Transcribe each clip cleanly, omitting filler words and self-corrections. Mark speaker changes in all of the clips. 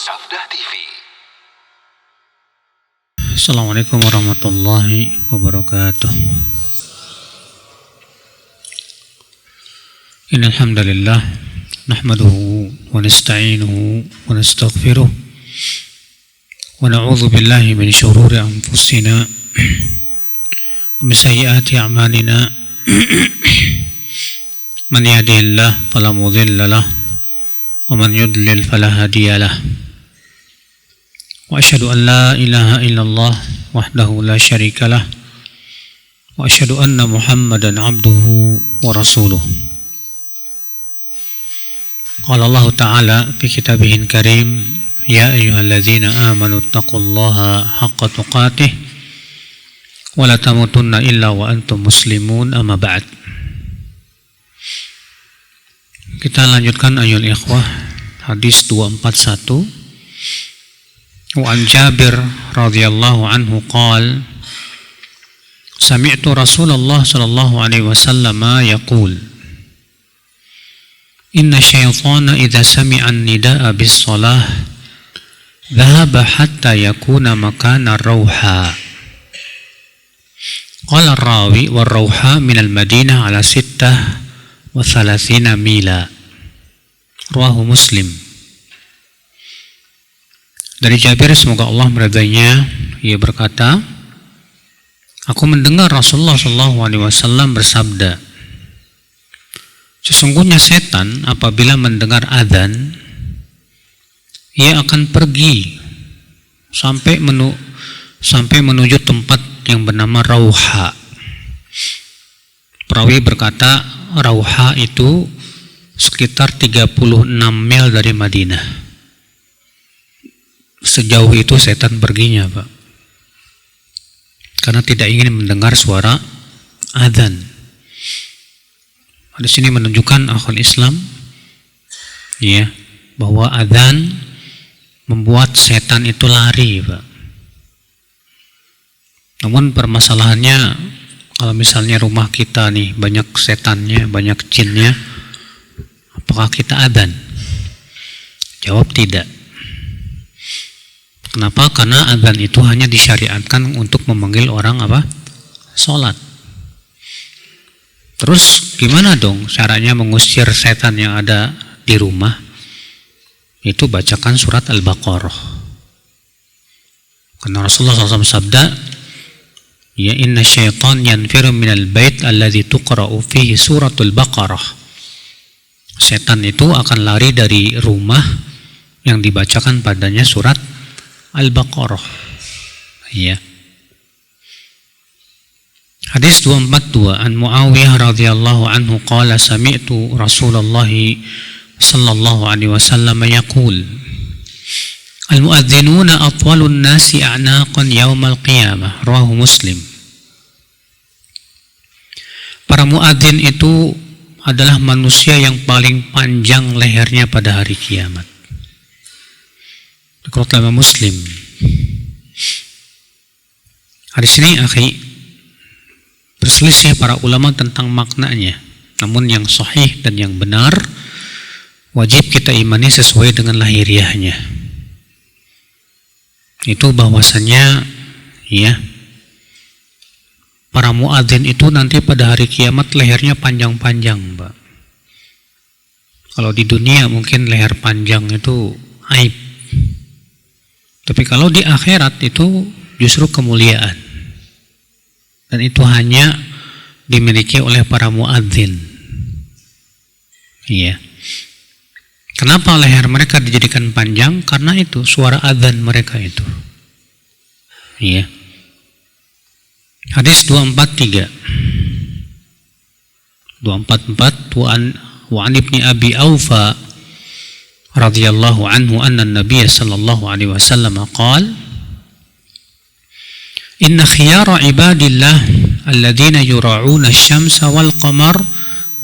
Speaker 1: Sabda TV.
Speaker 2: Assalamualaikum warahmatullahi wabarakatuh. Innal hamdalillah nahmaduhu wa nasta'inuhu wa nastaghfiruh wa na'udzu billahi min shururi anfusina wa min sayyiati a'malina. Man yahdihillahu fala mudilla lahu wa man yudlil fala hadiya lahu. Wa asyhadu an la ilaha illallah wahdahu la syarika lah wa asyhadu anna Muhammadan abduhu wa rasuluh. Qala Allah Ta'ala fi kitabihil karim, ya ayyuhalladzina amanu taqullaha haqqa tuqatih wa la tamutunna illa wa antum muslimun, amma ba'd. Kita lanjutkan ayol ikhwah, hadis 241. Wa an Jabir radhiyallahu anhu qala sami'tu Rasulullah sallallahu alaihi wasallam yaqul inna syaitana idza sami'a an-nidaa bis-shalah dhahaba hatta yakuna makana rauha. Qala ar-rawi war-rauha min al-Madinah ala 36 mila. Rawahu Muslim. Dari Jabir, semoga Allah meridainya, ia berkata, aku mendengar Rasulullah SAW bersabda, sesungguhnya setan apabila mendengar adzan, ia akan pergi sampai menuju tempat yang bernama Rauha. Perawi berkata, Rauha itu sekitar 36 mil dari Madinah. Sejauh itu setan perginya, Pak, karena tidak ingin mendengar suara adzan. Di sini menunjukkan akhul Islam, ya, bahwa adzan membuat setan itu lari, Pak. Namun permasalahannya, kalau misalnya rumah kita nih banyak setannya, banyak jinnya, apakah kita adzan? Jawab tidak. Kenapa? Karena adzan itu hanya disyariatkan untuk memanggil orang apa? Sholat. Terus gimana dong caranya mengusir setan yang ada di rumah? Itu bacakan surat Al-Baqarah. Karena Rasulullah SAW sabda, ya inna syaitan yanfiru minal bait alladhi tuqra'u fihi suratul Baqarah. Setan itu akan lari dari rumah yang dibacakan padanya surat Al-Baqarah. Ya. Hadis 242, an Muawiyah radhiyallahu anhu qala sami'tu Rasulullah sallallahu alaihi wasallam yaqul al-muadhdhinuna atwalun nasi a'naqan yaumal qiyamah. Rawahu Muslim. Para muadzin itu adalah manusia yang paling panjang lehernya pada hari kiamat. Dikutip Muslim. Hadis ini, akhi, berselisih para ulama tentang maknanya. Namun yang sahih dan yang benar, wajib kita imani sesuai dengan lahiriahnya. Itu bahwasannya, ya, para muadzin itu nanti pada hari kiamat lehernya panjang-panjang, Pak. Kalau di dunia mungkin leher panjang itu aib. Tapi kalau di akhirat itu justru kemuliaan. Dan itu hanya dimiliki oleh para muadzin. Iya. Kenapa leher mereka dijadikan panjang? Karena itu suara adzan mereka itu. Iya. Hadis 243. 244 wa an ibni Abi Aufa radhiyallahu anhu anna an-nabiy sallallahu alaihi wasallam qala inna khiyara ibadillah alladhina yura'una asy-syamsa wal qamar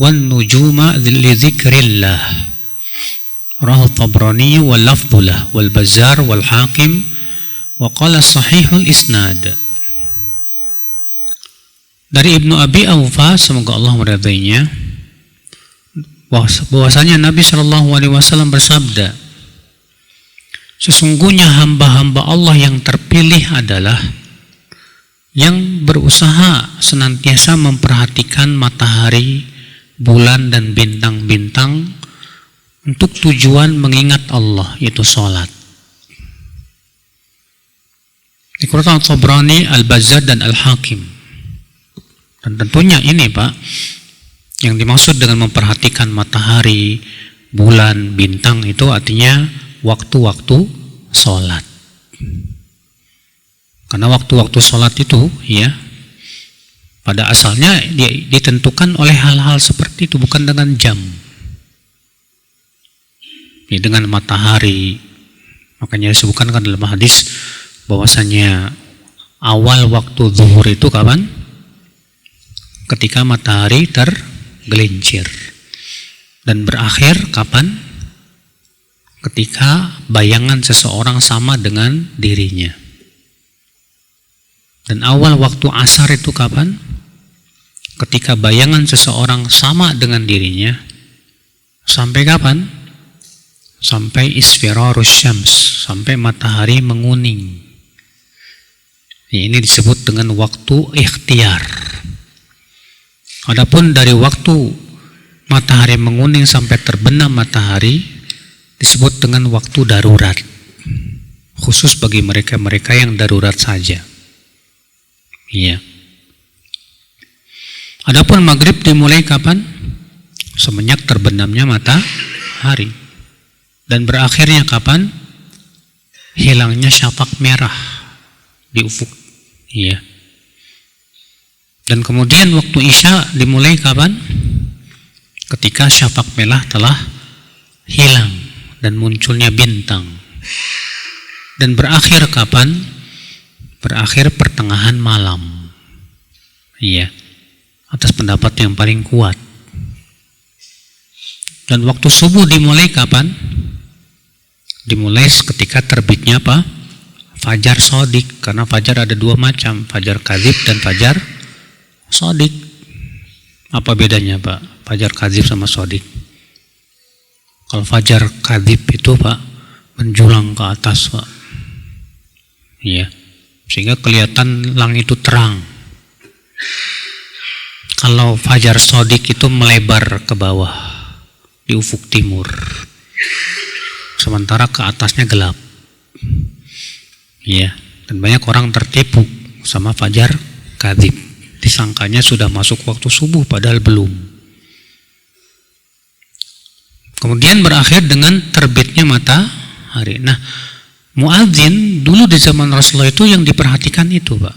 Speaker 2: wan nujuma li dzikrillah. Rawahu Tabrani wal lafdhulah wal Bazzar wal Hakim wa qala sahihul isnad. Dari Ibnu Abi Aufa, semoga Allah meridainya, bahwasanya Nabi Shallallahu Alaihi Wasallam bersabda, Sesungguhnya hamba-hamba Allah yang terpilih adalah yang berusaha senantiasa memperhatikan matahari, bulan, dan bintang-bintang untuk tujuan mengingat Allah, yaitu sholat. Dikeluarkan Tabrani, Al-Bazzar, dan Al-Hakim. Dan tentunya ini Pak, yang dimaksud dengan memperhatikan matahari, bulan, bintang itu artinya waktu-waktu sholat. Karena waktu-waktu sholat itu ya pada asalnya ditentukan oleh hal-hal seperti itu, bukan dengan jam ya, dengan matahari. Makanya disebutkan kan dalam hadis bahwasanya awal waktu zuhur itu kapan? Ketika matahari tergelincir. Dan berakhir kapan? Ketika bayangan seseorang sama dengan dirinya. Dan awal waktu asar itu kapan? Ketika bayangan seseorang sama dengan dirinya. Sampai kapan? Sampai isfirarus syams, sampai matahari menguning. Ini disebut dengan waktu ikhtiar. Adapun dari waktu matahari menguning sampai terbenam matahari disebut dengan waktu darurat. Khusus bagi mereka-mereka yang darurat saja. Iya. Adapun maghrib dimulai kapan? Semenjak terbenamnya matahari. Dan berakhirnya kapan? Hilangnya syafaq merah di ufuk. Iya. Dan kemudian waktu isya dimulai kapan? Ketika syafaq merah telah hilang dan munculnya bintang. Dan berakhir kapan? Berakhir pertengahan malam. Iya. Atas pendapat yang paling kuat. Dan waktu subuh dimulai kapan? Dimulai ketika terbitnya apa? Fajar shadiq. Karena fajar ada dua macam, fajar kadzib dan fajar shadiq. Apa bedanya Pak? Fajar kadzib sama shadiq. Kalau fajar kadzib itu Pak menjulang ke atas Pak. Iya. Sehingga kelihatan langit itu terang. Kalau fajar shadiq itu melebar ke bawah di ufuk timur, sementara ke atasnya gelap. Ya, dan banyak orang tertipu sama fajar kadzib. Disangkanya sudah masuk waktu subuh padahal belum. Kemudian berakhir dengan terbitnya matahari. Nah, muadzin dulu di zaman Rasulullah itu yang diperhatikan itu Pak.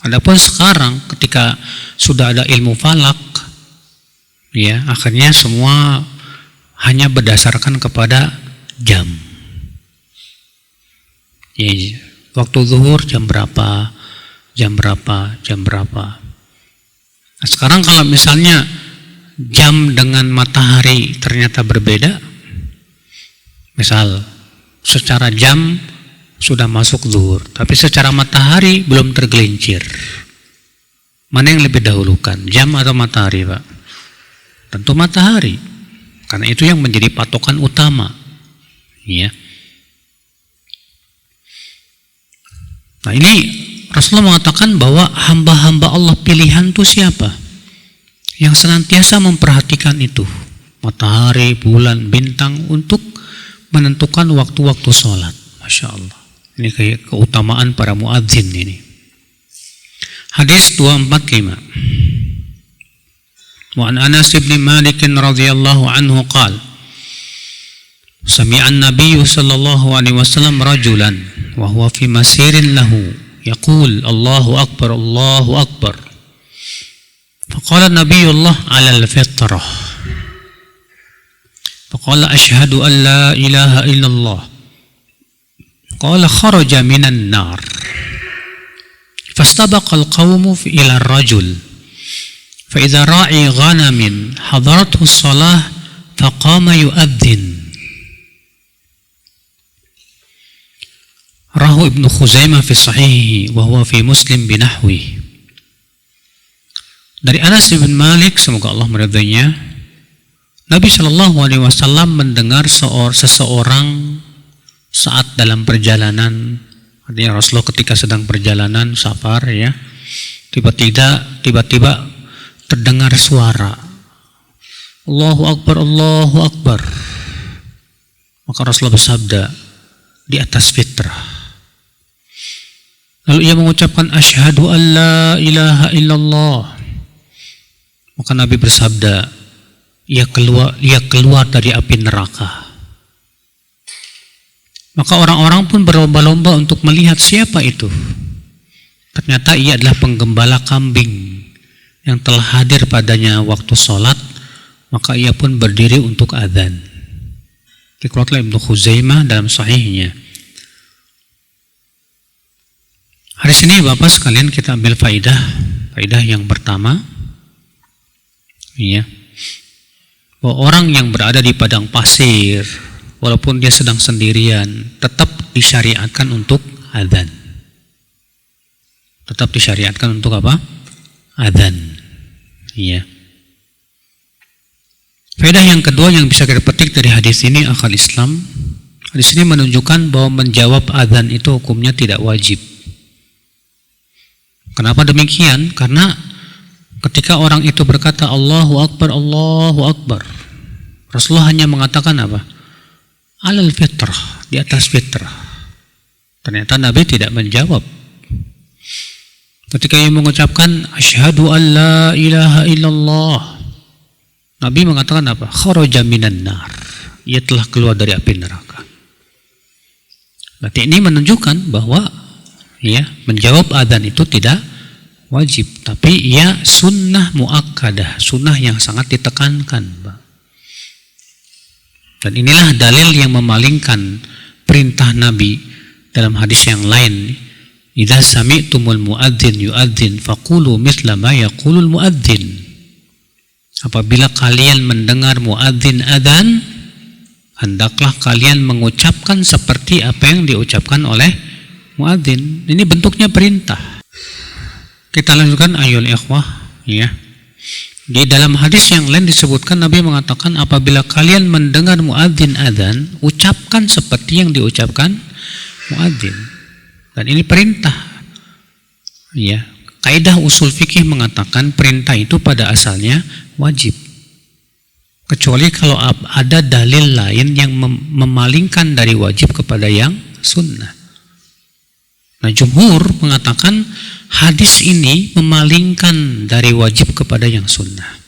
Speaker 2: Adapun sekarang ketika sudah ada ilmu falak, ya akhirnya semua hanya berdasarkan kepada jam. Ya, waktu zuhur jam berapa, jam berapa, jam berapa. Nah, sekarang kalau misalnya jam dengan matahari ternyata berbeda, misal secara jam sudah masuk zuhur, tapi secara matahari belum tergelincir. Mana yang lebih dahulukan, jam atau matahari Pak? Tentu matahari, karena itu yang menjadi patokan utama. Ya. Nah ini Rasulullah mengatakan bahwa hamba-hamba Allah pilihan itu siapa? Yang senantiasa memperhatikan itu, matahari, bulan, bintang untuk menentukan waktu-waktu sholat. Masya Allah. Ini kayak keutamaan para muadzin ini. Hadis 245. Wa an Anas bin Malik radhiyallahu anhu qala sami'a an-nabiy sallallahu alaihi wasallam rajulan wa huwa fi masirin lahu yaqul Allahu akbar Allahu akbar. Faqala nabiyullah 'ala al-fitrah. Faqala ashhadu an la ilaha illallah. Qala kharaja minan nar. Fastabaqa al-qawmu ila ar-rajul. Fa idza ra'i ghanamin hadarathu as-salah faqama yu'adzin. Rahu Ibnu Khuzaimah fi sahihi wa huwa fi Muslim binahwi. Dari Anas bin Malik, semoga Allah meridainya, Nabi Shallallahu Alaihi Wasallam mendengar seseorang saat dalam perjalanan, artinya Rasulullah ketika sedang perjalanan safar ya, tiba-tiba terdengar suara Allahu Akbar, Allahu Akbar. Maka Rasulullah bersabda, di atas fitrah. Lalu ia mengucapkan asyhadu an la ilaha illallah. Maka Nabi bersabda, ia keluar dari api neraka. Maka orang-orang pun berlomba-lomba untuk melihat siapa itu. Ternyata ia adalah penggembala kambing yang telah hadir padanya waktu sholat. Maka ia pun berdiri untuk adzan. Dikeluarkan Ibnu Khuzaimah dalam sahihnya. Hari ini Bapak sekalian kita ambil faidah yang pertama, ya, bahwa orang yang berada di padang pasir, walaupun dia sedang sendirian, tetap disyariatkan untuk adzan. Tetap disyariatkan untuk apa? Adzan. Ya. Faedah yang kedua yang bisa kita petik dari hadis ini, akal Islam, hadis ini menunjukkan bahwa menjawab adzan itu hukumnya tidak wajib. Kenapa demikian? Karena ketika orang itu berkata Allahu Akbar, Allahu Akbar, Rasulullah hanya mengatakan apa? Alal fitrah, di atas fitrah. Ternyata Nabi tidak menjawab. Ketika ia mengucapkan asyhadu an la ilaha illallah, Nabi mengatakan apa? Kharaja minan nar, ia telah keluar dari api neraka. Berarti ini menunjukkan bahwa ya, menjawab adzan itu tidak wajib, tapi ia sunnah muakkadah, sunnah yang sangat ditekankan. Dan inilah dalil yang memalingkan perintah Nabi dalam hadis yang lain, idza sami'tumul muadzin yuadzin faqulu mithla ma yaqulul muadzin. Apabila kalian mendengar muadzin adzan, hendaklah kalian mengucapkan seperti apa yang diucapkan oleh muadzin. Ini bentuknya perintah. Kita lanjutkan ayol ikhwah, ya. Di dalam hadis yang lain disebutkan Nabi mengatakan apabila kalian mendengar muadzin adzan, ucapkan seperti yang diucapkan muadzin. Dan ini perintah. Ya. Kaidah usul fikih mengatakan perintah itu pada asalnya wajib. Kecuali kalau ada dalil lain yang memalingkan dari wajib kepada yang sunnah. Nah, jumhur mengatakan hadis ini memalingkan dari wajib kepada yang sunnah.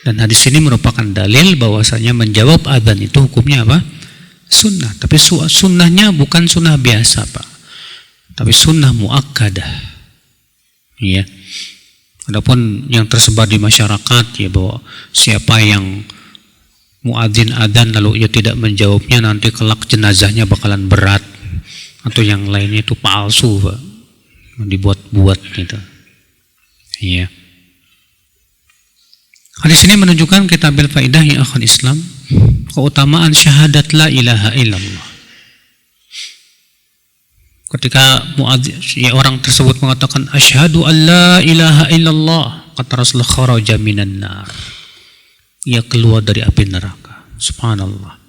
Speaker 2: Dan hadis ini merupakan dalil bahwasanya menjawab adzan itu hukumnya apa? Sunnah. Tapi sunnahnya bukan sunnah biasa, Pak. Tapi sunnah muakkadah. Ya. Adapun yang tersebar di masyarakat ya bahwa siapa yang muadzin adzan lalu ia tidak menjawabnya nanti kelak jenazahnya bakalan berat. Atau yang lainnya itu palsu, Pak. Dibuat-buat gitu. Iya. Hadis ini menunjukkan kita ambil faedah yang akan Islam, keutamaan syahadat la ilaha illallah. Ketika orang tersebut mengatakan asyhadu an la ilaha illallah, kata Rasulullah kharaja minan nar. Ia keluar dari api neraka. Subhanallah.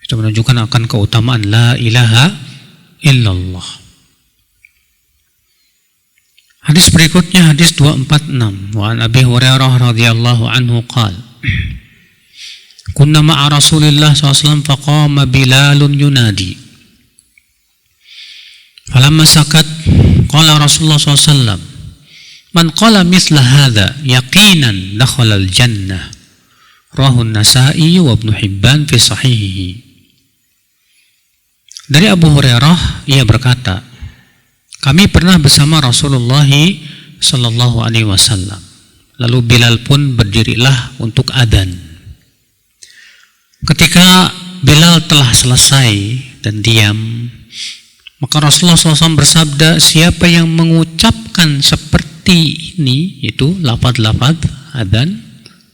Speaker 2: Itu menunjukkan akan keutamaan la ilaha illallah. Hadis berikutnya hadis 246. Wa an Abi Hurairah radhiyallahu anhu qala kunna ma'a Rasulillah SAW faqama Bilalun yunadi falamma sakat qala Rasulullah SAW man qala misla hadha yaqinan dakhala al-jannah rawahu an-Nasa'i wa Ibnu Hibban fi sahihihi. Dari Abu Hurairah ia berkata, kami pernah bersama Rasulullah sallallahu alaihi wasallam. Lalu Bilal pun berdirilah untuk adzan. Ketika Bilal telah selesai dan diam, maka Rasulullah SAW bersabda, siapa yang mengucapkan seperti ini, yaitu lafaz-lafaz adzan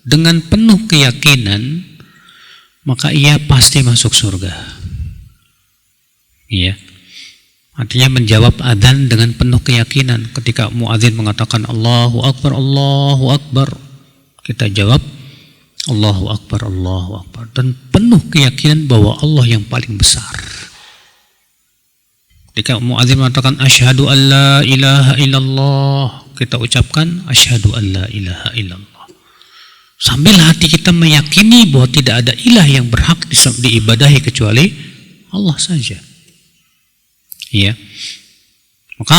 Speaker 2: dengan penuh keyakinan, maka ia pasti masuk surga. Iya. Artinya menjawab adzan dengan penuh keyakinan. Ketika muadzin mengatakan Allahu Akbar, Allahu Akbar, kita jawab Allahu Akbar, Allahu Akbar, dan penuh keyakinan bahwa Allah yang paling besar. Ketika muadzin mengatakan asyhadu an la ilaha illallah, kita ucapkan asyhadu an la ilaha illallah. Sambil hati kita meyakini bahwa tidak ada ilah yang berhak diibadahi kecuali Allah saja. Ya. Maka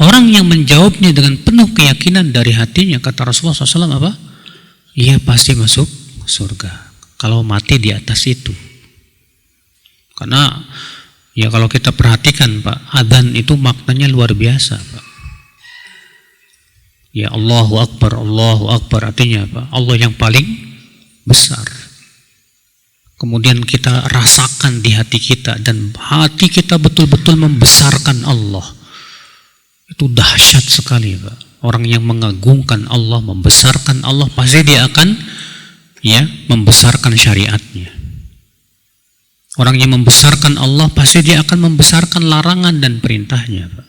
Speaker 2: orang yang menjawabnya dengan penuh keyakinan dari hatinya, kata Rasulullah SAW apa? Ia pasti masuk surga kalau mati di atas itu. Karena ya kalau kita perhatikan Pak, adzan itu maknanya luar biasa Pak. Ya Allahu Akbar artinya apa? Allah yang paling besar. Kemudian kita rasakan di hati kita dan hati kita betul-betul membesarkan Allah. Itu dahsyat sekali Pak. Orang yang mengagungkan Allah, membesarkan Allah, pasti dia akan ya membesarkan syariatnya. Orang yang membesarkan Allah pasti dia akan membesarkan larangan dan perintahnya Pak.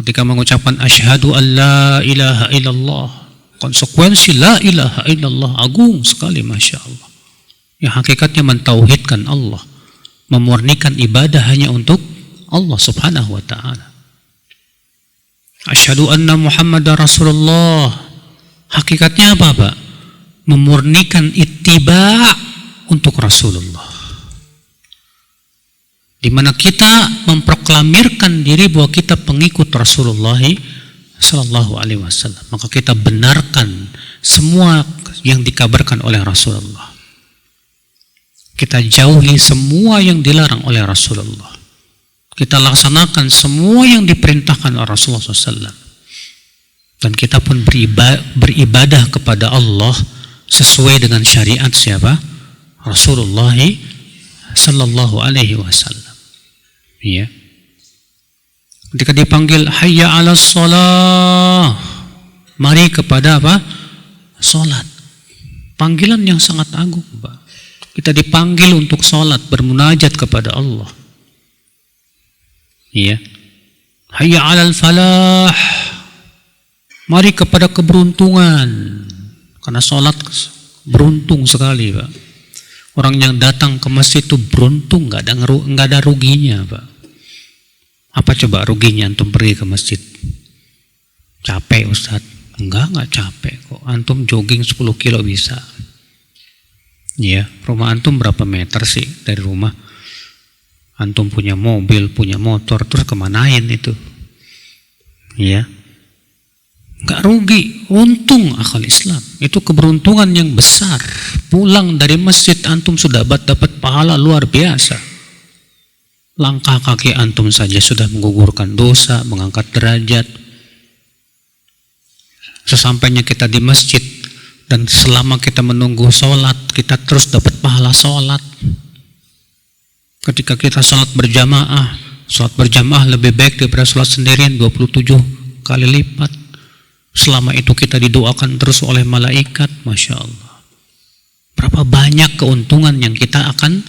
Speaker 2: Ketika mengucapkan asyhadu an la ilaha illallah, konsekuensi la ilaha illallah agung sekali, Masya Allah. Yang hakikatnya mentauhidkan Allah, memurnikan ibadah hanya untuk Allah subhanahu wa ta'ala. Asyhadu anna Muhammadar Rasulullah, hakikatnya apa Pak? Memurnikan ittiba' untuk Rasulullah, di mana kita memproklamirkan diri bahwa kita pengikut Rasulullah Sallallahu Alaihi Wasallam, maka kita benarkan semua yang dikabarkan oleh Rasulullah. Kita jauhi semua yang dilarang oleh Rasulullah. Kita laksanakan semua yang diperintahkan oleh Rasulullah SAW. Dan kita pun beribadah kepada Allah sesuai dengan syariat siapa? Rasulullah Sallallahu Alaihi Wasallam. Ya. Ketika dipanggil hayya 'alas shalah, mari kepada apa? Salat. Panggilan yang sangat agung, Pak. Kita dipanggil untuk salat, bermunajat kepada Allah. Ya. Hayya 'alal falah, mari kepada keberuntungan. Karena salat beruntung sekali, Pak. Orang yang datang ke masjid itu beruntung, nggak ada ruginya, Pak. Apa coba ruginya antum pergi ke masjid? Capek Ustaz? Enggak capek kok. Antum jogging 10 kilo bisa. Ya, rumah antum berapa meter sih dari rumah? Antum punya mobil, punya motor, terus kemanain itu? Ya, nggak rugi, untung akal Islam. Itu keberuntungan yang besar. Pulang dari masjid antum sudah dapat pahala luar biasa. Langkah kaki antum saja sudah menggugurkan dosa, mengangkat derajat. Sesampainya kita di masjid dan selama kita menunggu sholat, kita terus dapat pahala sholat. Ketika kita sholat berjamaah lebih baik daripada sholat sendirian 27 kali lipat. Selama itu kita didoakan terus oleh malaikat, Masya Allah. Berapa banyak keuntungan yang kita akan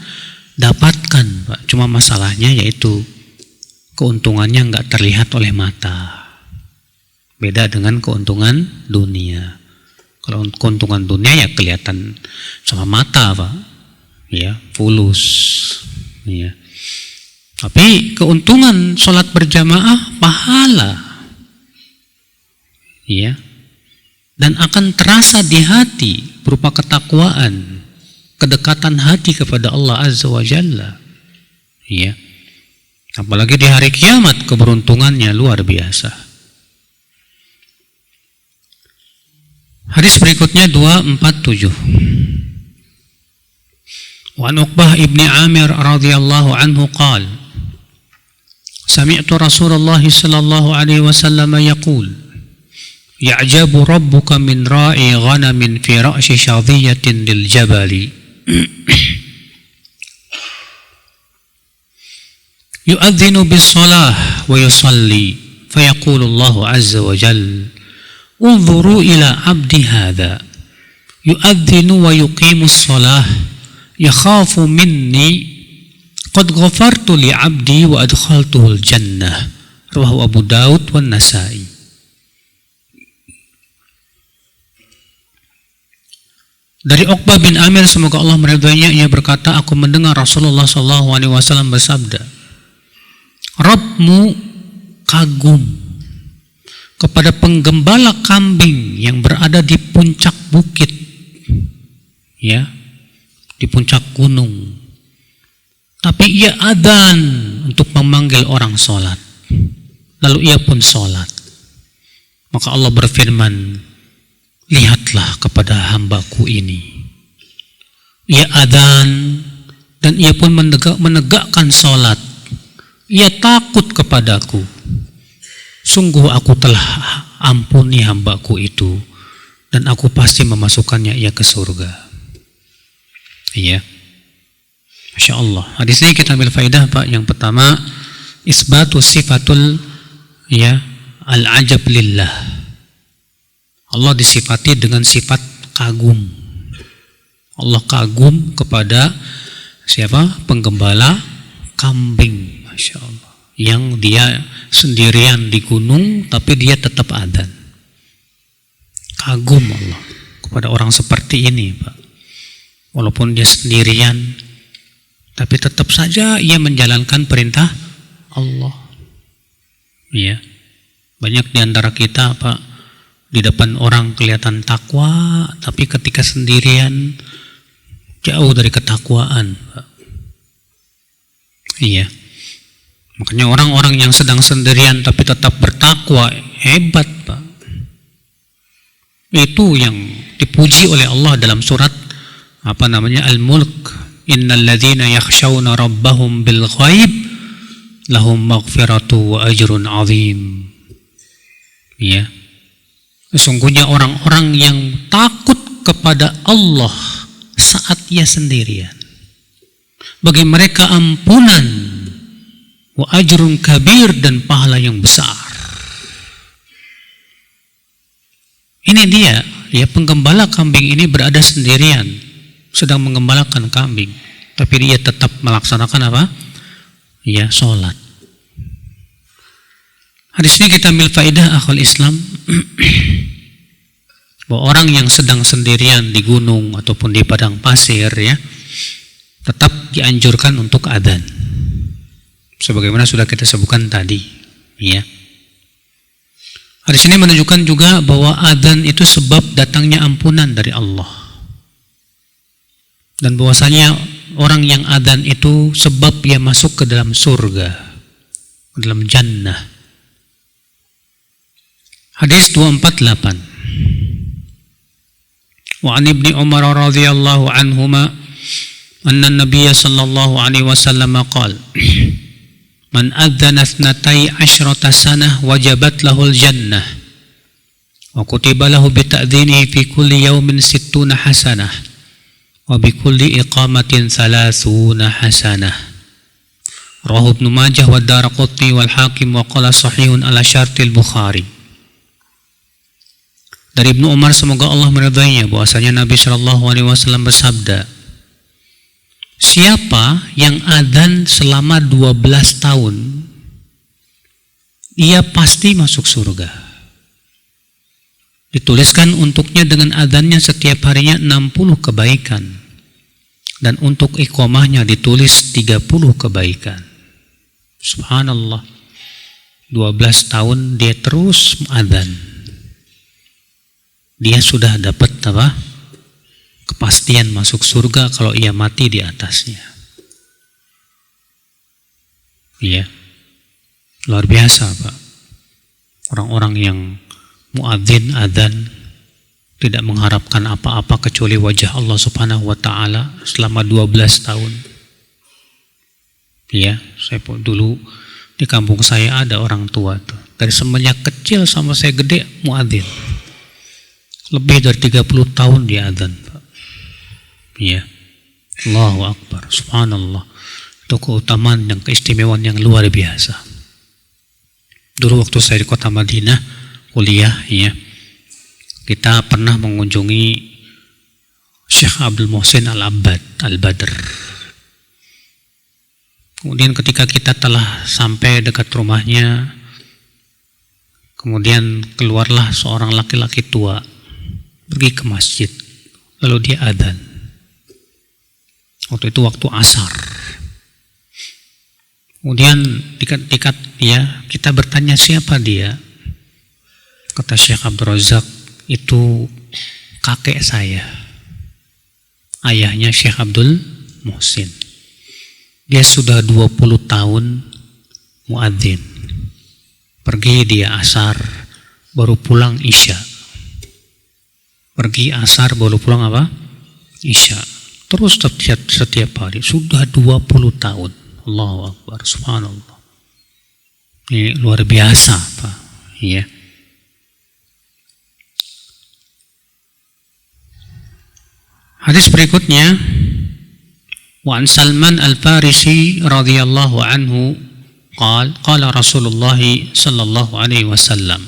Speaker 2: dapatkan, Pak. Cuma masalahnya yaitu keuntungannya nggak terlihat oleh mata. Beda dengan keuntungan dunia. Kalau keuntungan dunia ya kelihatan sama mata, Pak. Ya, fulus. Ya. Tapi keuntungan sholat berjamaah pahala. Ya, dan akan terasa di hati berupa ketakwaan, kedekatan hati kepada Allah Azza wa Jalla. Ya, apalagi di hari kiamat keberuntungannya luar biasa. Hadis berikutnya 247. Wa an Uqbah ibni Amir radhiyallahu anhu qala sami'tu Rasulullah sallallahu alaihi wasallam yaqul ya'jabu rabbuka min ra'i ghanamin fi ra'si syadhiyatin lil jabali yu'adhdhinu bis salah wa yusalli fayaqulu Allah azza wa jalla unzuru ila abdi hadha yu'adhdhinu wa yuqimus salah yakhafu minni qad ghafartu li abdi wa adkhaltuhul jannah rawahu Abu Daud wan Nasa'i. Dari Uqbah bin Amir, semoga Allah meridhoinya, ia berkata, aku mendengar Rasulullah SAW bersabda, Rabbmu kagum kepada penggembala kambing yang berada di puncak bukit, ya, di puncak gunung. Tapi ia adzan untuk memanggil orang sholat. Lalu ia pun sholat. Maka Allah berfirman, lihatlah kepada hambaku ini. Ia adzan dan ia pun menegakkan sholat. Ia takut kepadaku. Sungguh aku telah ampuni hambaku itu, dan aku pasti memasukkannya ia ke surga. Iya. Masya Allah. Hadis ini kita ambil faedah, Pak. Yang pertama, isbatu sifatul, ya, al-ajab lillah. Allah disifati dengan sifat kagum. Allah kagum kepada siapa? Penggembala kambing. Masya Allah. Yang dia sendirian di gunung, tapi dia tetap adzan. Kagum Allah kepada orang seperti ini, Pak. Walaupun dia sendirian, tapi tetap saja ia menjalankan perintah Allah. Ya, banyak di antara kita, Pak, di depan orang kelihatan takwa, tapi ketika sendirian jauh dari ketakwaan, Pak. Iya. Makanya orang-orang yang sedang sendirian tapi tetap bertakwa hebat, Pak. Itu yang dipuji oleh Allah dalam surat Al-Mulk. Innal ladzina yakhshawna rabbahum bil ghaib lahum maghfiratu wa ajrun azim. Ya. Sesungguhnya orang-orang yang takut kepada Allah saat ia sendirian, bagi mereka ampunan wa ajrun kabir, dan pahala yang besar. Ini dia, ya, penggembala kambing ini berada sendirian, sedang menggembalakan kambing, tapi dia tetap melaksanakan apa? Ya, sholat. Hadis ini kita ambil faedah akhwal Islam bahwa orang yang sedang sendirian di gunung ataupun di padang pasir, ya, tetap dianjurkan untuk adzan. Sebagaimana sudah kita sebutkan tadi, ya. Hadis ini menunjukkan juga bahwa adzan itu sebab datangnya ampunan dari Allah, dan bahwasanya orang yang adzan itu sebab ia masuk ke dalam surga, ke dalam jannah. Hadis 248. Wa an Ibni Umar radhiyallahu anhuma anna an-nabiy sallallahu alaihi wasallam qala man adzana 12 sanah wajabat lahul jannah wa kutiba lahu bi ta'dzinihi fi kulli yawmin 60 hasanah wa bi kulli iqamatin 30 hasanah. Rawahu Ibnu Majah wa Daraqutni wal Hakim wa qala sahihun ala syartil Bukhari. Dari Ibnu Umar, semoga Allah meridainya, bahwasanya Nabi sallallahu alaihi wasallam bersabda, siapa yang adzan selama 12 tahun, ia pasti masuk surga. Dituliskan untuknya dengan adzannya setiap harinya 60 kebaikan. Dan untuk iqamahnya ditulis 30 kebaikan. Subhanallah. 12 tahun dia terus adzan. Dia sudah dapat apa? Kepastian masuk surga kalau ia mati di atasnya. Iya. Luar biasa, Pak. Orang-orang yang muadzin adzan tidak mengharapkan apa-apa kecuali wajah Allah Subhanahu wa taala selama 12 tahun. Iya, saya dulu di kampung saya ada orang tua tuh. Dari semenjak kecil sampai saya gede muadzin. Lebih dari 30 tahun dia adzan, Pak. Iya. Allahu Akbar. Subhanallah. Itu keutamaan dan keistimewaan yang luar biasa. Dulu waktu saya di kota Madinah kuliah, ya, kita pernah mengunjungi Syekh Abdul Muhsin Al-Badr. Kemudian ketika kita telah sampai dekat rumahnya, kemudian keluarlah seorang laki-laki tua pergi ke masjid, lalu dia adzan. Waktu itu waktu asar. Kemudian kita bertanya siapa dia? Kata Syekh Abdul Razak, itu kakek saya. Ayahnya Syekh Abdul Muhsin. Dia sudah 20 tahun muadzin. Pergi dia asar, baru pulang isya. Pergi asar, baru pulang apa? Isya. Terus setiap hari. Sudah 20 tahun. Allahu Akbar, subhanallah. Ini luar biasa, Pak. Ya. Hadis berikutnya, wa an Salman Al-Farisi radhiyallahu anhu qala Rasulullah sallallahu alaihi wasallam,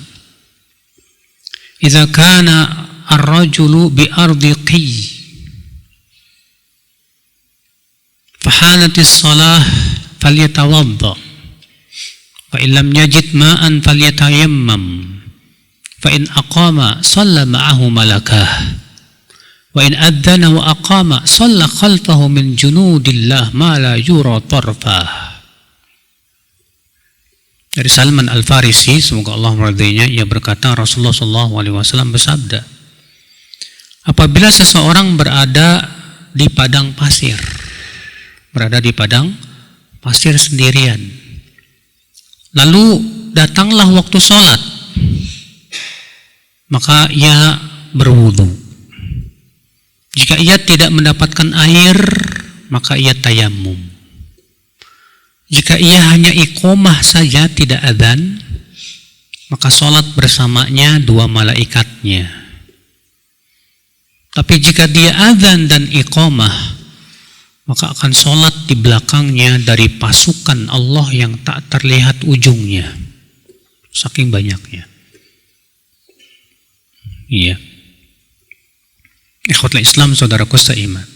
Speaker 2: "Idza kana ar-rajulu bi ardi qi فحانت الصلاة فليتوضأ فإن لم يجد ماء فليتيمم فإن أقام صلى معه ملكه وإن أذن وأقام صلى خلفه من جنود الله ما لا يرى طرفه." Dari Salman Al-Farisi, semoga Allah meridainya, ia berkata, Rasulullah SAW bersabda, apabila seseorang berada di padang pasir sendirian, lalu datanglah waktu sholat, maka ia berwudu. Jika ia tidak mendapatkan air, maka ia tayamum. Jika ia hanya iqomah saja, tidak adzan, maka sholat bersamanya 2 malaikatnya. Tapi jika dia adzan dan iqomah, maka akan sholat di belakangnya dari pasukan Allah yang tak terlihat ujungnya, saking banyaknya. Iya. Ikhwatul Islam, saudaraku seiman.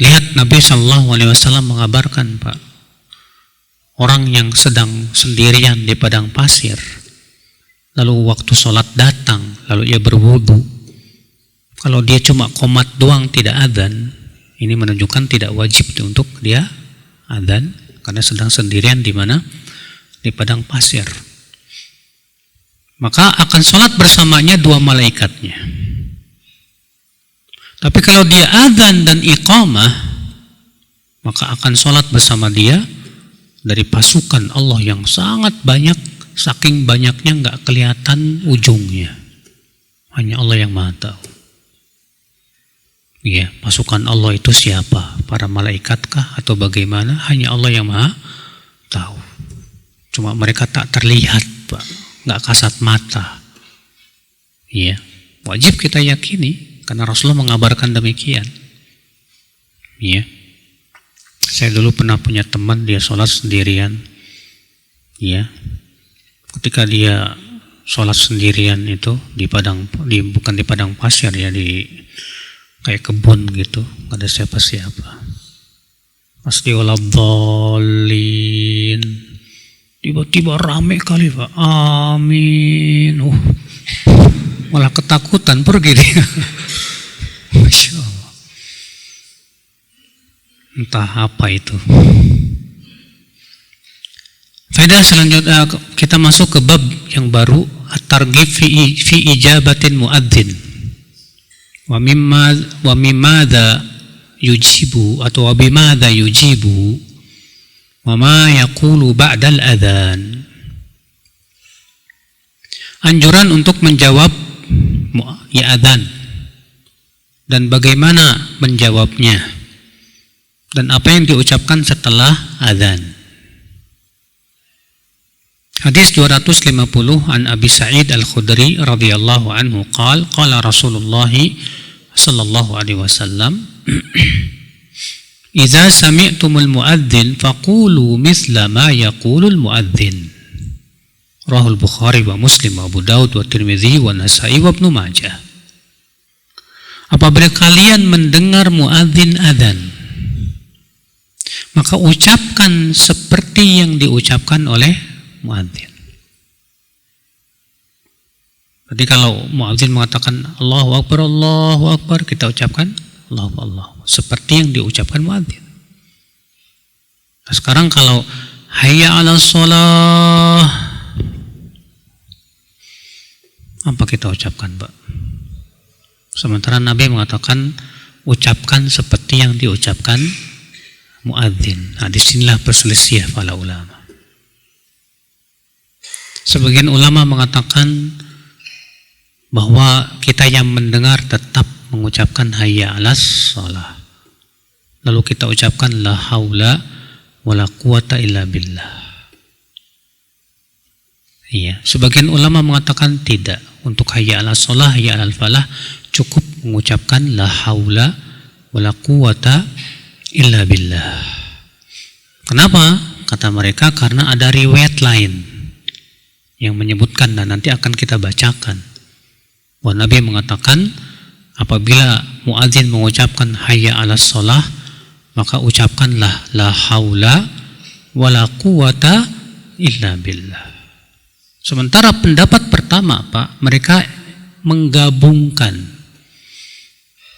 Speaker 2: Lihat Nabi SAW mengabarkan, Pak, orang yang sedang sendirian di padang pasir, lalu waktu sholat datang, lalu ia berwudu. Kalau dia cuma qomat doang, tidak adzan, ini menunjukkan tidak wajib untuk dia adzan karena sedang sendirian di mana? Di padang pasir. Maka akan sholat bersamanya 2 malaikatnya. Tapi kalau dia adzan dan iqamah, maka akan sholat bersama dia dari pasukan Allah yang sangat banyak, saking banyaknya nggak kelihatan ujungnya. Hanya Allah yang Maha tahu. Iya, pasukan Allah itu siapa? Para malaikatkah atau bagaimana? Hanya Allah yang Maha tahu. Cuma mereka tak terlihat, Pak, nggak kasat mata. Iya, wajib kita yakini karena Rasulullah mengabarkan demikian. Iya, saya dulu pernah punya teman, dia sholat sendirian. Iya, ketika dia sholat sendirian itu bukan di padang pasir ya, di kayak kebun gitu, gak ada siapa-siapa. Pas diwaladhalin, tiba-tiba rame kali, Pak. Amin. Malah ketakutan, pergi dia. Masya Allah. Entah apa itu. Faedah selanjutnya, kita masuk ke bab yang baru, at-targhib fi ijabatin muadzin. Wa mimadza yujibu atau wa bimadza yujibu wa ma yaqulu ba'dal adzan. Anjuran untuk menjawab ya adzan dan bagaimana menjawabnya dan apa yang diucapkan setelah adzan. Hadis 250 an Abi Sa'id Al-Khudri radhiyallahu anhu qala Rasulullah sallallahu alaihi wasallam, "Idza sami'tumul muadzin faqulu mithla ma yaqulul muadzin." Rahul Bukhari wa Muslim wa Abu Daud wa Tirmidzi wa Nasa'i wa Ibnu Majah. Apabila kalian mendengar muadzin adzan, maka ucapkan seperti yang diucapkan oleh muadzin. Jadi kalau muadzin mengatakan Allahu Akbar, kita ucapkan Allahu Akbar seperti yang diucapkan muadzin. Nah, sekarang kalau hayya 'alas shalah, apa kita ucapkan, Pak? Sementara Nabi mengatakan ucapkan seperti yang diucapkan muadzin. Nah, disinilah perselisihan para ulama. Sebagian ulama mengatakan bahwa kita yang mendengar tetap mengucapkan hayya 'alas shalah. Lalu kita ucapkan la haula wala quwata illa billah. Iya, sebagian ulama mengatakan tidak. Untuk hayya 'alas shalah, hayya 'alal falah cukup mengucapkan la haula wala quwata illa billah. Kenapa? Kata mereka karena ada riwayat lain yang menyebutkan, dan nanti akan kita bacakan, bahwa Nabi mengatakan apabila muadzin mengucapkan hayya 'alas shalah, maka ucapkanlah la haula wala quwata illa billah. Sementara pendapat pertama, Pak, mereka menggabungkan.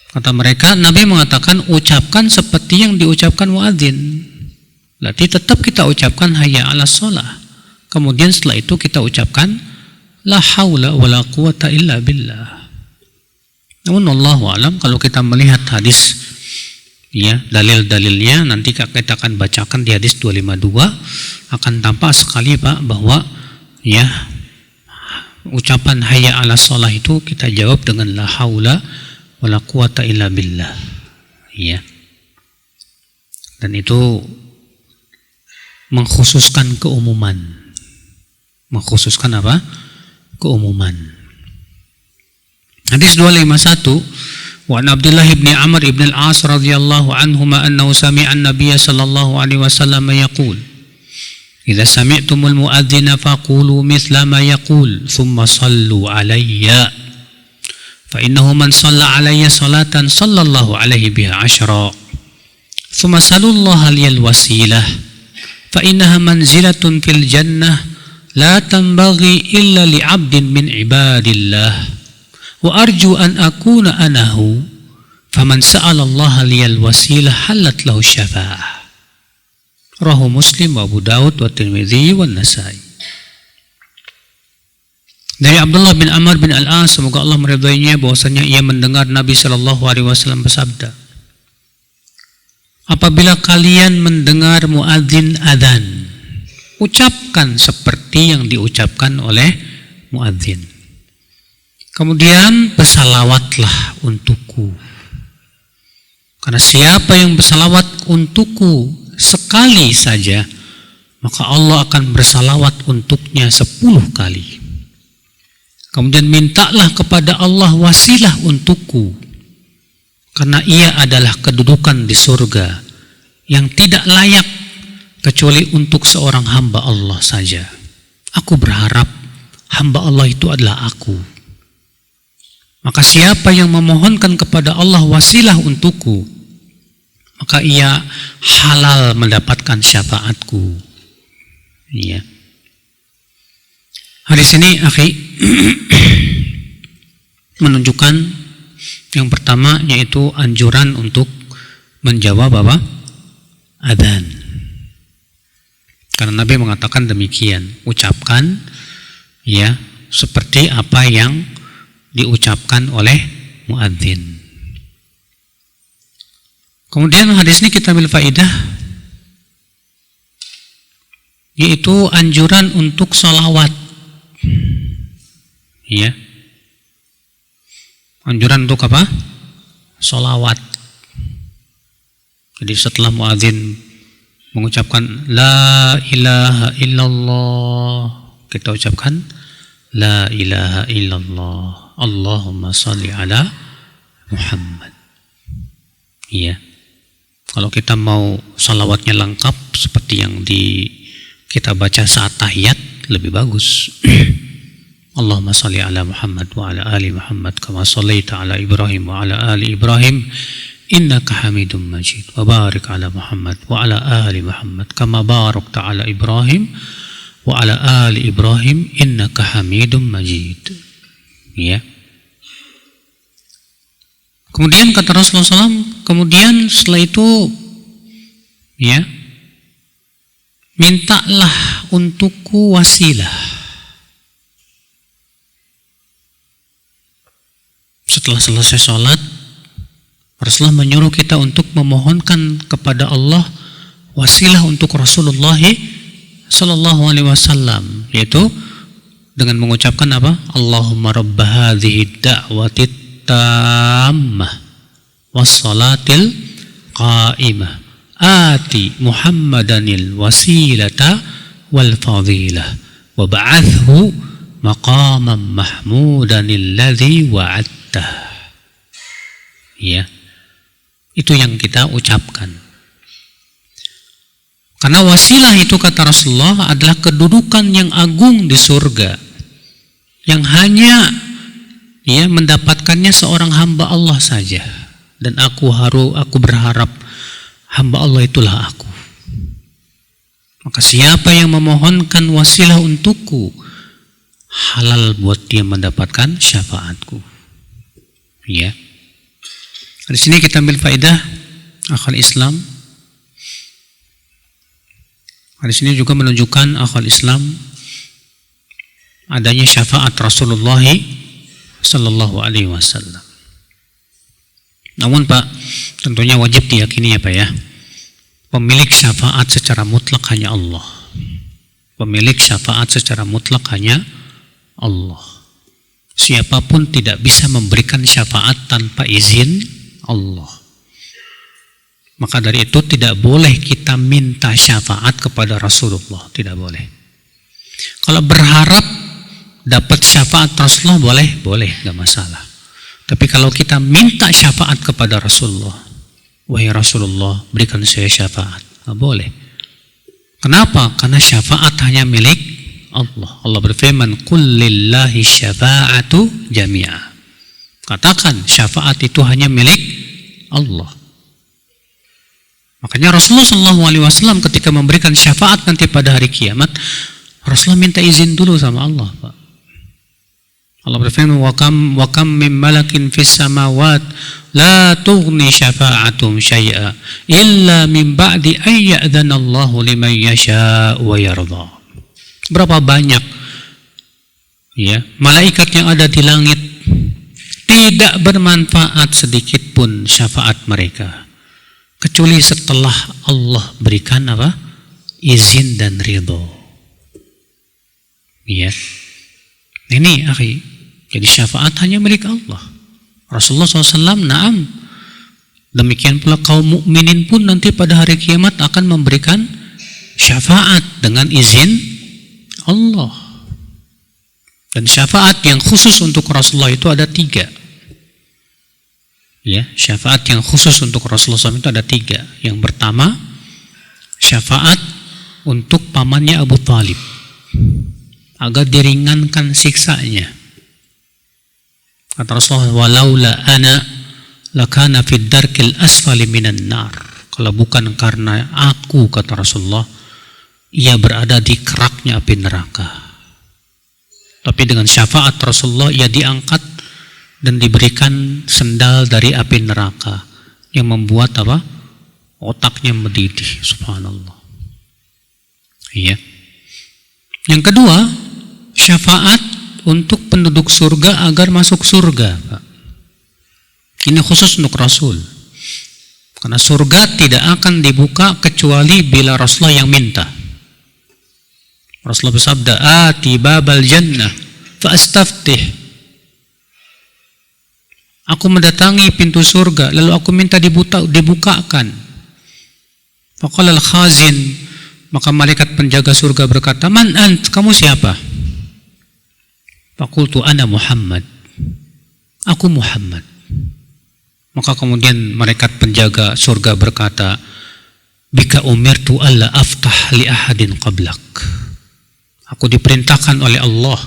Speaker 2: Kata mereka, Nabi mengatakan ucapkan seperti yang diucapkan muadzin. Berarti tetap kita ucapkan hayya 'alas shalah. Kemudian setelah itu kita ucapkan la haula wala quwata illa billah. Namun wallahu alam, kalau kita melihat hadis, ya, dalil-dalilnya nanti kita akan bacakan di hadis 252, akan tampak sekali, Pak, bahwa ya ucapan hayya 'alas shalah itu kita jawab dengan la haula wala quwata illa billah. Ya. Dan itu mengkhususkan keumuman. Mengkhususkan apa? Keumuman. Hadis 251, wa an Abdullah bin Amr bin al-As radhiyallahu anhuma annahu sami'a an-nabiy sallallahu alaihi wasallam yaqul, idza sami'tumul mu'adzina faqulu mithla ma yaqul thumma sallu alayya fa innahu man shalla alayya salatan sallallahu alaihi biha 'ashra thumma sallallahu liyal wasilah fa innaha manzilatun fil jannah la tanbaghi illa li 'abdin min ibadillah wa arju an akuna anahu faman sa'ala Allah liyal wasilah halat lahu syafa'ah. Rawahu Muslim wa Abu Daud wa Tirmidzi wa Nasa'i. Dari Abdullah bin Amr bin al-As, semoga Allah meridainya, bahwasanya ia mendengar Nabi sallallahu alaihi wasallam bersabda, apabila kalian mendengar muadzin adzan, ucapkan seperti yang diucapkan oleh muadzin. Kemudian bersalawatlah untukku. Karena siapa yang bersalawat untukku sekali saja, maka Allah akan bersalawat untuknya 10 kali. Kemudian mintalah kepada Allah wasilah untukku, karena ia adalah kedudukan di surga yang tidak layak kecuali untuk seorang hamba Allah saja. Aku berharap hamba Allah itu adalah aku. Maka siapa yang memohonkan kepada Allah wasilah untukku, maka ia halal mendapatkan syafaatku. Ya. Hadis ini, akhi, menunjukkan yang pertama, yaitu anjuran untuk menjawab apa? Adzan. Karena Nabi mengatakan demikian, ucapkan ya seperti apa yang diucapkan oleh muadzin. Kemudian hadis ini kita ambil faidah, yaitu anjuran untuk sholawat. Ya, anjuran untuk apa? Sholawat. Jadi setelah muadzin mengucapkan la ilaha illallah, kita ucapkan la ilaha illallah Allahumma salli ala Muhammad. Iya. Kalau kita mau salawatnya lengkap seperti yang kita baca saat tahiyat, lebih bagus. Allahumma salli ala Muhammad wa ala ali Muhammad kama sallaita ala Ibrahim wa ala ali Ibrahim innaka Hamidum Majid wa barik ala Muhammad wa ala ali Muhammad kama barakta ala Ibrahim wa ala ali Ibrahim innaka Hamidum Majid. Ya. Kemudian kata Rasulullah SAW, kemudian setelah itu ya mintalah untukku wasilah. Setelah selesai sholat, Rasulullah menyuruh kita untuk memohonkan kepada Allah wasilah untuk Rasulullah sallallahu alaihi wasallam, yaitu dengan mengucapkan apa? Allahumma rabb hadhihi da'wati tammah wassalatil qa'imah ati Muhammadanil wasilata wal fadilah wa ba'athhu maqaman mahmudanil ladzi wa'adtah. Ya, itu yang kita ucapkan. Karena wasilah itu, kata Rasulullah, adalah kedudukan yang agung di surga, yang hanya mendapatkannya seorang hamba Allah saja. Dan aku berharap hamba Allah itulah aku. Maka siapa yang memohonkan wasilah untukku, halal buat dia mendapatkan syafaatku. Ya. Di sini kita ambil faedah akal Islam. Di sini juga menunjukkan akal Islam adanya syafaat Rasulullah sallallahu alaihi wasallam. Namun Pak, tentunya wajib diyakini ya Pak ya, pemilik syafaat secara mutlak hanya Allah. Pemilik syafaat secara mutlak hanya Allah. Siapapun tidak bisa memberikan syafaat tanpa izin Allah. Maka dari itu tidak boleh kita minta syafaat kepada Rasulullah, tidak boleh. Kalau berharap dapat syafaat Rasulullah boleh, nggak masalah. Tapi kalau kita minta syafaat kepada Rasulullah, wahai Rasulullah berikan saya syafaat, nggak boleh. Kenapa? Karena syafaat hanya milik Allah. Allah berfirman, "Qul lillahi syafa'atu jami'a." Katakan syafaat itu hanya milik Allah. Makanya Rasulullah SAW ketika memberikan syafaat nanti pada hari kiamat, Rasulullah minta izin dulu sama Allah, Pak. Allah berfirman, wa kam min malakin fis samawat la tughni syafa'atum syai'a illa min ba'di ay ya'dzana Allahu liman yasha' wa yarda. Berapa banyak malaikat yang ada di langit, tidak bermanfaat sedikit pun syafaat mereka kecuali setelah Allah berikan izin dan ridho. Ya. Ini akhi, jadi syafaat hanya milik Allah. Rasulullah SAW na'am. Demikian pula kaum mukminin pun nanti pada hari kiamat akan memberikan syafaat dengan izin Allah. Dan syafaat yang khusus untuk Rasulullah itu ada 3. Ya, syafaat yang khusus untuk Rasulullah SAW itu ada 3. Yang pertama, syafaat untuk pamannya Abu Thalib agar diringankan siksanya. Kata Rasulullah, walaula ana lakana fid darkil asfali minan nar. Kalau bukan karena aku, kata Rasulullah, ia berada di keraknya api neraka. Tapi dengan syafaat Rasulullah ia diangkat dan diberikan sendal dari api neraka yang membuat otaknya mendidih. Subhanallah. Iya. Yang kedua, syafaat untuk penduduk surga agar masuk surga, Pak. Ini khusus untuk Rasul. Karena surga tidak akan dibuka kecuali bila Rasulullah yang minta. Rasulullah bersabda, "Ati babal jannah fa astaftih." Aku mendatangi pintu surga, lalu aku minta dibukakan. Faqala al-khazin, maka malaikat penjaga surga berkata, "Man ant? Kamu siapa?" Faqultu ana Muhammad. Aku Muhammad. Maka kemudian malaikat penjaga surga berkata, "Bika umirtu alla aftah li ahadin qablak." Aku diperintahkan oleh Allah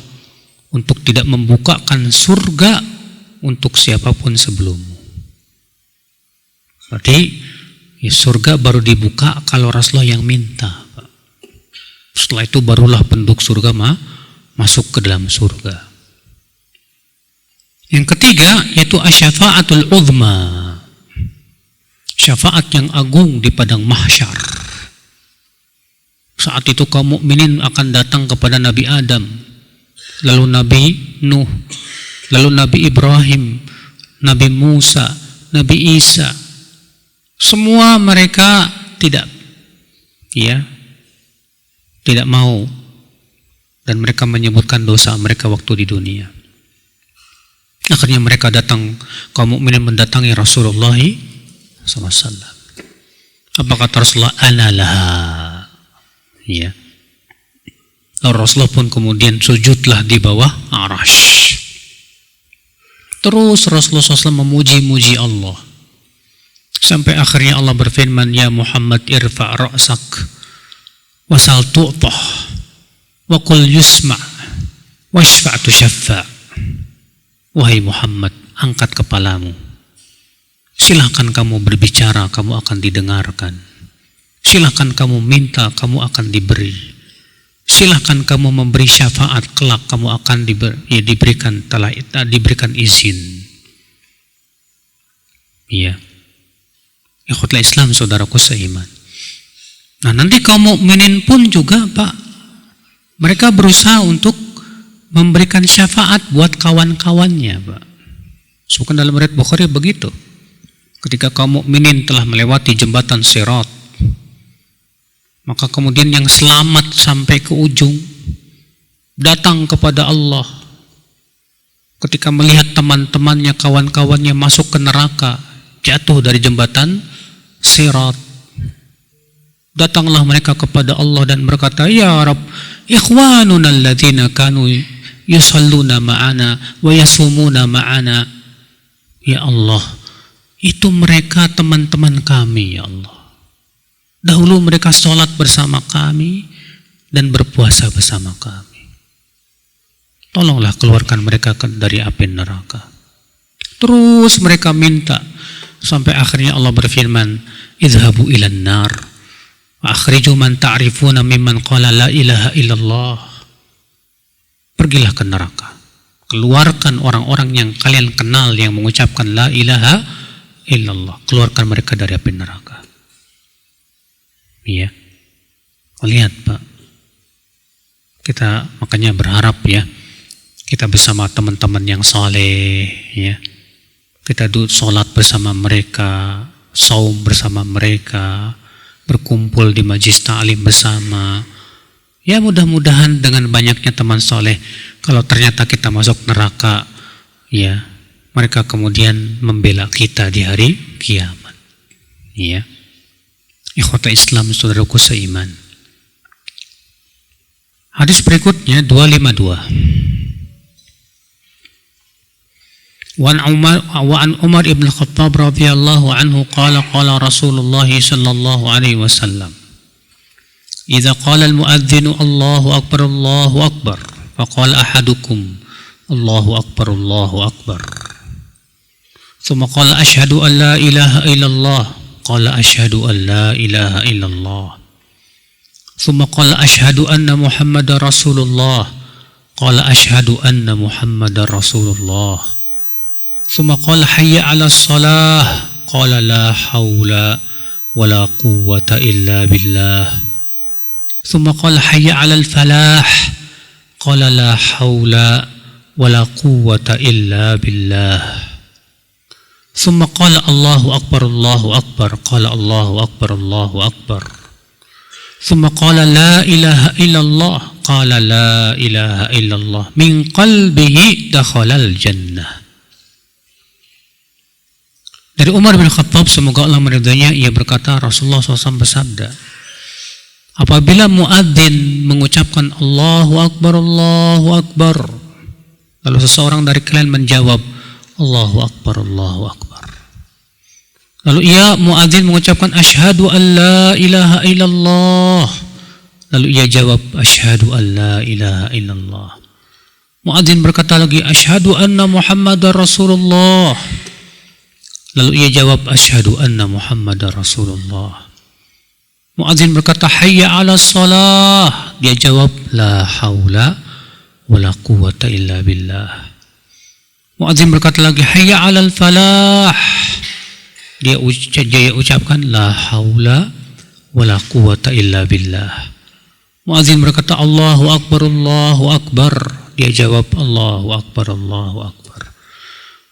Speaker 2: untuk tidak membukakan surga untuk siapapun sebelummu. Berarti surga baru dibuka kalau Rasulullah yang minta. Setelah itu barulah penduduk surga masuk ke dalam surga. Yang ketiga yaitu asyafa'atul uzma, syafaat yang agung di padang mahsyar. Saat itu kaum mukminin akan datang kepada Nabi Adam, lalu Nabi Nuh, lalu Nabi Ibrahim, Nabi Musa, Nabi Isa. Semua mereka tidak mau, dan mereka menyebutkan dosa mereka waktu di dunia. Akhirnya mereka datang, kaum mukminin mendatangi Rasulullah SAW. Apa kata Rasulullah? Ana laha. Ya. Lalu Rasulullah pun kemudian sujudlah di bawah arasy. Terus Rasulullah SAW memuji-muji Allah. Sampai akhirnya Allah berfirman, ya Muhammad irfa' ra'sak wasal tu'tah wa qul yusma' washfa' tushaffa'. Wahai Muhammad, angkat kepalamu. Silahkan kamu berbicara, kamu akan didengarkan. Silahkan kamu minta, kamu akan diberi. Silahkan kamu memberi syafaat, kelak kamu akan diberikan izin. Iya. Ikhwatul Islam, saudaraku seiman. Nah, nanti kaum mukminin pun juga, Pak, mereka berusaha untuk memberikan syafaat buat kawan-kawannya, Pak. Sukan dalam riwayat Bukhari begitu. Ketika kaum mukminin telah melewati jembatan Sirat, maka kemudian yang selamat sampai ke ujung datang kepada Allah. Ketika melihat teman-temannya, kawan-kawannya masuk ke neraka, jatuh dari jembatan Sirat, datanglah mereka kepada Allah dan berkata, ya Rabb, ikhwanuna alladzina kanu yusalluna ma'ana wa yasumuna ma'ana. Ya Allah, itu mereka teman-teman kami, ya Allah. Dahulu mereka sholat bersama kami dan berpuasa bersama kami. Tolonglah keluarkan mereka dari api neraka. Terus mereka minta, sampai akhirnya Allah berfirman, idhabu ilan nar wa akhriju man ta'rifuna mimman qala la ilaha illallah. Pergilah ke neraka, keluarkan orang-orang yang kalian kenal yang mengucapkan la ilaha illallah. Keluarkan mereka dari api neraka. Iya. Lihat, Pak, kita makanya berharap ya, kita bersama teman-teman yang saleh, ya, kita sholat bersama mereka, saum bersama mereka, berkumpul di majlis ta'lim bersama. Ya, mudah-mudahan dengan banyaknya teman soleh, kalau ternyata kita masuk neraka, ya, mereka kemudian membela kita di hari kiamat. Ya, ikhwata Islam, saudaraku seiman. Hadis berikutnya 252. Wa an Umar ibn Khattab radhiyallahu anhu qala Rasulullah sallallahu alaihi wasallam, idza qala al-muadzinu Allahu akbar Allahu akbar faqala ahadukum Allahu akbar thumma qala ashhadu an la ilaha illallah qala ashhadu an la ilaha illallah thumma qala ashhadu anna Muhammadar Rasulullah qala ashhadu anna Muhammadar Rasulullah thumma qala hayya 'alas shalah qala la haula wala quwwata illa billah ثم قال حي على الفلاح قال لا حول ولا قوة إلا بالله ثم قال الله أكبر قال الله أكبر ثم قال لا إله إلا الله قال لا إله إلا الله من قلبه دخل الجنة. Dari Umar bin Khattab, semoga Allah meridainya, ia berkata, Rasulullah SAW bersabda, apabila muadzin mengucapkan Allahu Akbar, lalu seseorang dari kalian menjawab Allahu Akbar, lalu ia muadzin mengucapkan asyhadu an la ilaha illallah, lalu ia jawab asyhadu an la ilaha illallah. Muadzin berkata lagi asyhadu anna Muhammadar Rasulullah, lalu ia jawab asyhadu anna Muhammadar Rasulullah. Muadzin berkata hayya 'alas shalah, dia jawab la haula wala quwwata illa billah. Muadzin berkata lagi hayya 'alal falah, dia ucapkan la haula wala quwwata illa billah. Muazin berkata Allahu Akbar, Allahu Akbar. Dia jawab Allahu Akbar, Allahu Akbar.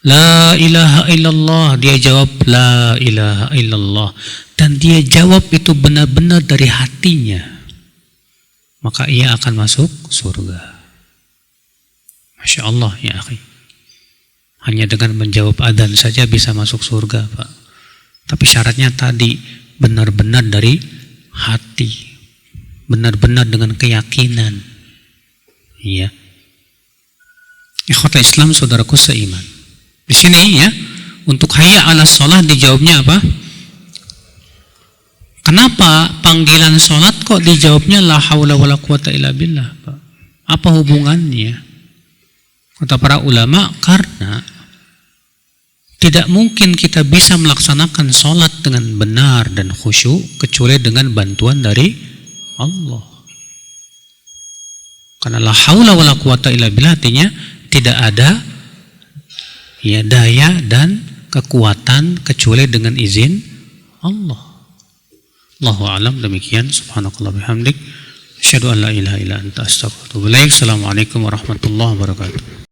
Speaker 2: La ilaha illallah. Dia jawab La ilaha illallah. Dan dia jawab itu benar-benar dari hatinya. Maka ia akan masuk surga. Masya Allah ya akhi. Hanya dengan menjawab adzan saja bisa masuk surga, Pak. Tapi syaratnya tadi benar-benar dari hati. Benar-benar dengan keyakinan. Iya. Ikhwatul Islam, saudaraku seiman. Di sini ya, untuk hayya 'alas shalah dijawabnya apa? Kenapa panggilan salat kok dijawabnya la haula wala quwata illa billah, Pak? Apa hubungannya? Kata para ulama, karena tidak mungkin kita bisa melaksanakan salat dengan benar dan khusyuk kecuali dengan bantuan dari Allah. Karena la haula wala quwata illa billah artinya tidak ada ya daya dan kekuatan kecuali dengan izin Allah. Allahu a'lam. Demikian, subhanakallah bihamdik, asyhadu an la ilaha illa anta astaghfiruka wa atubu ilaik. Assalamualaikum warahmatullahi wabarakatuh.